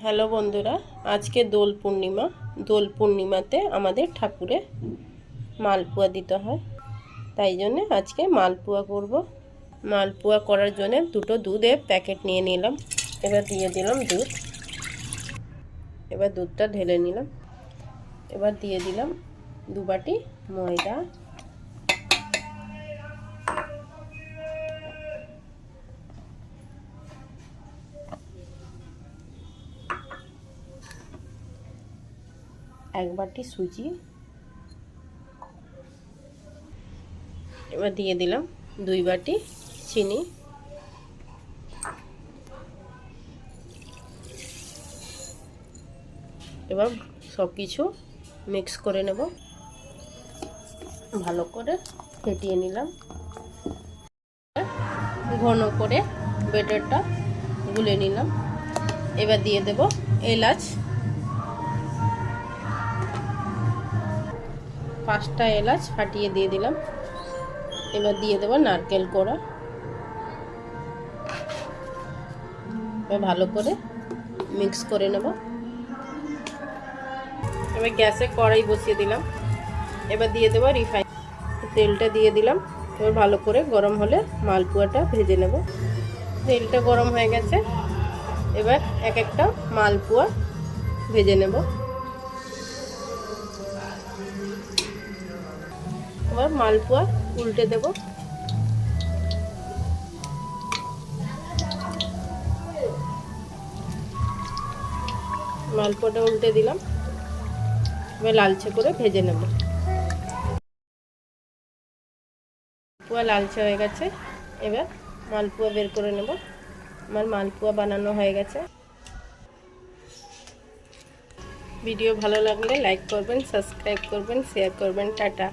Hello বন্ধুরা, আজকে দোল পূর্ণিমা। দোল পূর্ণিমাতে আমাদের ঠাকুরে মালপোয়া দিতে হয়, তাই জন্য আজকে মালপোয়া করব। মালপোয়া করার জন্য দুটো দুধের প্যাকেট নিয়ে নিলাম। এবার দিয়ে দিলাম দুধ। এবার দুধটা ঢেলে নিলাম। এবার দিয়ে দিলাম 2 বাটি ময়দা। এক বাটি সুজি। এবার দিয়ে দিলাম 2 বাটি চিনি। এবার সব কিছু মিক্স করে নেব। ভালো করে ফেটিয়ে নিলাম। ঘন করে ব্যাটারটা গুলে নিলাম। এবার দিয়ে দেব এলাচ, 5টা এলাচ ফাটিয়ে দিয়ে দিলাম। এবার দিয়ে দেব নারকেল কোড়া। এবার ভালো করে মিক্স করে নেব। এবার গ্যাসে কড়াই বসিয়ে দিলাম। এবার দিয়ে দেব রিফাইন তেলটা দিয়ে দিলাম। এবার ভালো করে গরম হলে মালপোয়াটা ভেজে নেব। তেলটা গরম হয়ে গেছে। এবার এক একটা মালপোয়া ভেজে নেব। এবার মালপোয়া উল্টে দেব। মালপোয়াটা উল্টে দিলাম। এবার লালচে করে ভেজে নেব। মালপোয়া লালচে হয়ে গেছে। এবার মালপোয়া বের করে নেব। আমার মালপোয়া বানানো হয়ে গেছে। ভিডিও ভালো লাগলে লাইক করবেন, সাবস্ক্রাইব করবেন, শেয়ার করবেন। টাটা।